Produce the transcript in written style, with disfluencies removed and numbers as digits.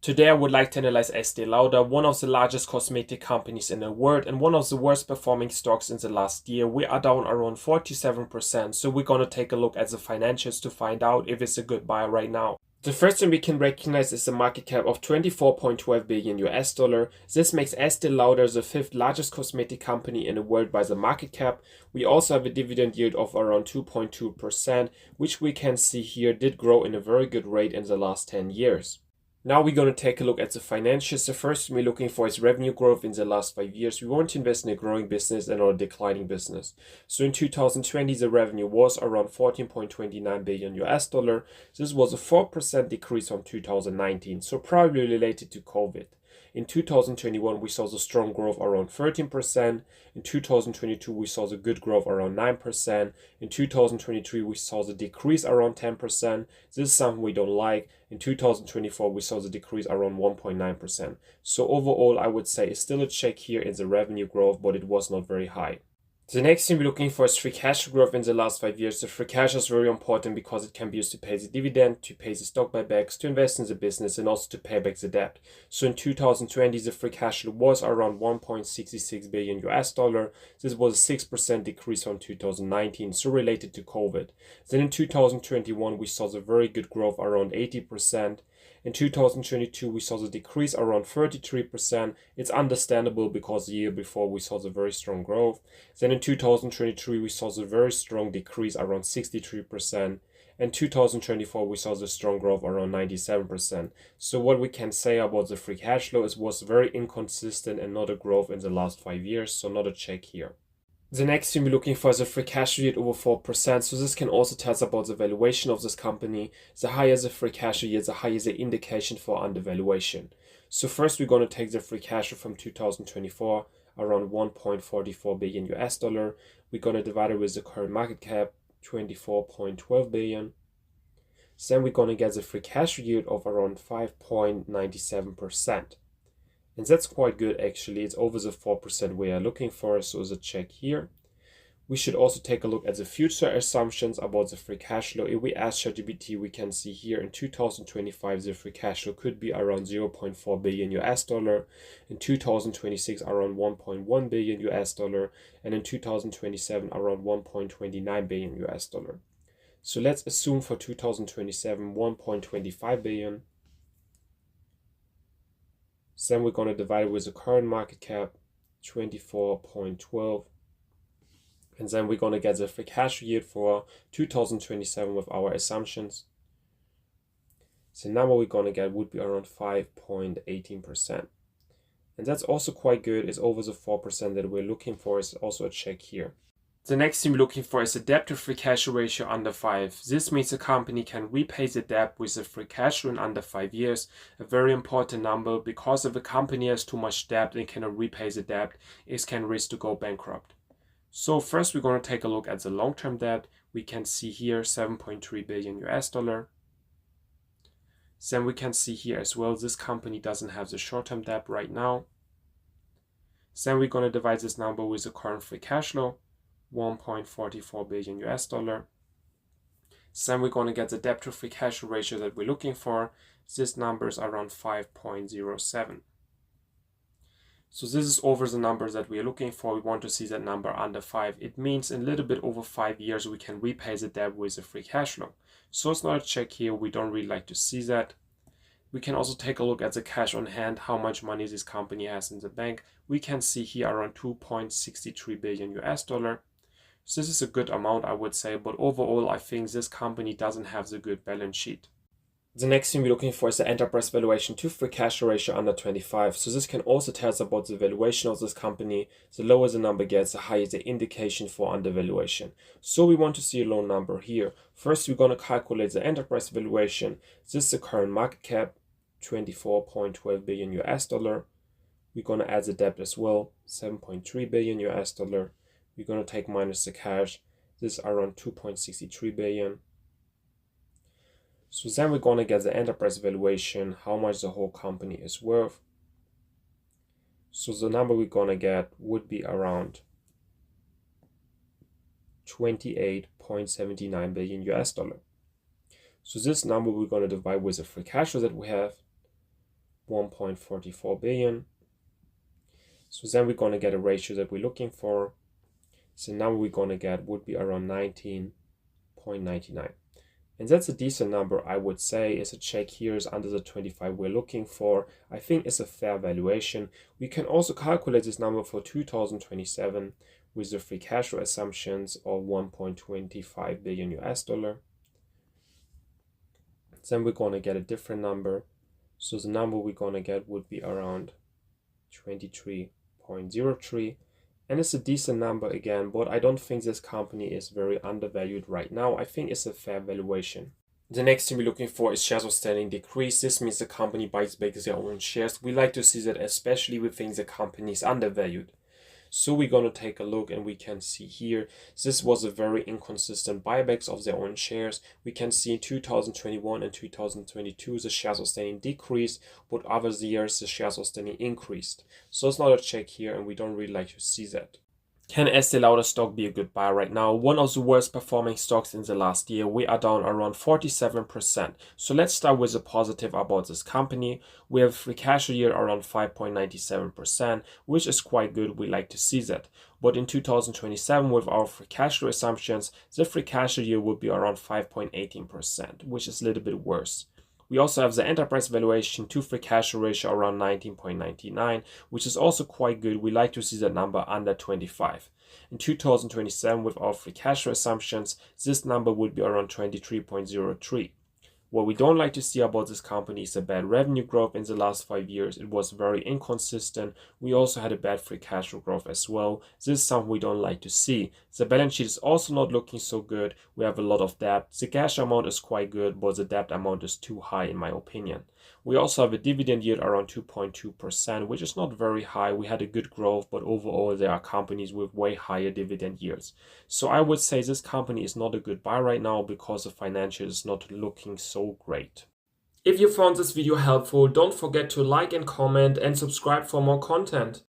Today I would like to analyze Estee Lauder, one of the largest cosmetic companies in the world and one of the worst performing stocks in the last year. We are down around 47%, so we're gonna take a look at the financials to find out if it's a good buy right now. The first thing we can recognize is the market cap of 24.12 billion US dollar. This makes Estee Lauder the fifth largest cosmetic company in the world by the market cap. We also have a dividend yield of around 2.2%, which we can see here did grow in a very good rate in the last 10 years. Now we're going to take a look at the financials. The first thing we're looking for is revenue growth in the last 5 years. We want to invest in a growing business and not a declining business. So in 2020, the revenue was around 14.29 billion US dollar. This was a 4% decrease from 2019, so probably related to COVID. In 2021, we saw the strong growth around 13%. In 2022, we saw the good growth around 9%. In 2023, we saw the decrease around 10%. This is something we don't like. In 2024, we saw the decrease around 1.9%. So overall, I would say it's still a check here in the revenue growth, but it was not very high. The next thing we're looking for is free cash flow growth in the last 5 years. The free cash is very important because it can be used to pay the dividend, to pay the stock buybacks, to invest in the business, and also to pay back the debt. So in 2020, the free cash flow was around 1.66 billion US dollar. This was a 6% decrease from 2019, so related to COVID. Then in 2021, we saw the very good growth around 80%. In 2022, we saw the decrease around 33%. It's understandable because the year before we saw the very strong growth. Then in 2023, we saw the very strong decrease around 63%. In 2024, we saw the strong growth around 97%. So what we can say about the free cash flow is it was very inconsistent and not a growth in the last 5 years, so not a check here. The next thing we're looking for is a free cash yield over 4%. So this can also tell us about the valuation of this company. The higher the free cash yield, the higher the indication for undervaluation. So first we're going to take the free cash flow from 2024, around 1.44 billion US dollar. We're going to divide it with the current market cap, 24.12 billion. Then we're going to get the free cash yield of around 5.97%. And that's quite good actually. It's over the 4% we are looking for, so it's a check here. We should also take a look at the future assumptions about the free cash flow. If we ask ChatGPT, we can see here in 2025 the free cash flow could be around 0.4 billion US dollar, in 2026 around 1.1 billion US dollar, and in 2027 around 1.29 billion US dollar. So let's assume for 2027 1.25 billion. Then we're going to divide it with the current market cap, 24.12. And then we're going to get the free cash yield for 2027 with our assumptions. The number we're going to get would be around 5.18%. And that's also quite good. It's over the 4% that we're looking for. It's also a check here. The next thing we're looking for is a debt to free cash flow ratio under 5. This means the company can repay the debt with a free cash flow in under 5 years. A very important number, because if a company has too much debt and cannot repay the debt, it can risk to go bankrupt. So first we're going to take a look at the long-term debt. We can see here 7.3 billion US dollar. Then we can see here as well this company doesn't have the short-term debt right now. Then we're going to divide this number with the current free cash flow, 1.44 billion US dollar. Then we're going to get the debt to free cash flow ratio that we're looking for. This number is around 5.07. So this is over the numbers that we're looking for. We want to see that number under 5. It means in a little bit over 5 years we can repay the debt with the free cash flow. So it's not a check here. We don't really like to see that. We can also take a look at the cash on hand, how much money this company has in the bank. We can see here around 2.63 billion US dollar. So this is a good amount, I would say, but overall, I think this company doesn't have the good balance sheet. The next thing we're looking for is the enterprise valuation to free cash flow ratio under 25. So this can also tell us about the valuation of this company. The lower the number gets, the higher the indication for undervaluation. So we want to see a low number here. First, we're going to calculate the enterprise valuation. This is the current market cap, 24.12 billion US dollar. We're going to add the debt as well, 7.3 billion US dollar. We're going to take minus the cash. This is around 2.63 billion. So then we're going to get the enterprise valuation, how much the whole company is worth. So the number we're going to get would be around 28.79 billion US dollar. So this number we're going to divide with the free cash flow that we have. 1.44 billion. So then we're going to get a ratio that we're looking for. So now we're going to get would be around 19.99. And that's a decent number, I would say. Is a check here is under the 25 we're looking for. I think it's a fair valuation. We can also calculate this number for 2027 with the free cash flow assumptions of 1.25 billion US dollar. Then we're going to get a different number. So the number we're going to get would be around 23.03. And it's a decent number again, but I don't think this company is very undervalued right now. I think it's a fair valuation. The next thing we're looking for is shares outstanding decrease. This means the company buys back their own shares. We like to see that, especially we think the company is undervalued. So we're going to take a look, and we can see here, this was a very inconsistent buybacks of their own shares. We can see in 2021 and 2022, the shares outstanding decreased, but other years, the shares outstanding increased. So it's not a check here, and we don't really like to see that. Can Estee Lauder stock be a good buy right now? One of the worst performing stocks in the last year. We are down around 47%. So let's start with a positive about this company. We have free cash flow yield around 5.97%, which is quite good. We like to see that. But in 2027, with our free cash flow assumptions, the free cash flow yield would be around 5.18%, which is a little bit worse. We also have the enterprise valuation to free cash flow ratio around 19.99, which is also quite good. We like to see that number under 25. In 2027, with our free cash flow assumptions, this number would be around 23.03. What we don't like to see about this company is a bad revenue growth in the last 5 years. It was very inconsistent. We also had a bad free cash flow growth as well. This is something we don't like to see. The balance sheet is also not looking so good. We have a lot of debt. The cash amount is quite good, but the debt amount is too high in my opinion. We also have a dividend yield around 2.2%, which is not very high. We had a good growth, but overall there are companies with way higher dividend yields. So I would say this company is not a good buy right now because the financial is not looking so great. If you found this video helpful, don't forget to like and comment and subscribe for more content.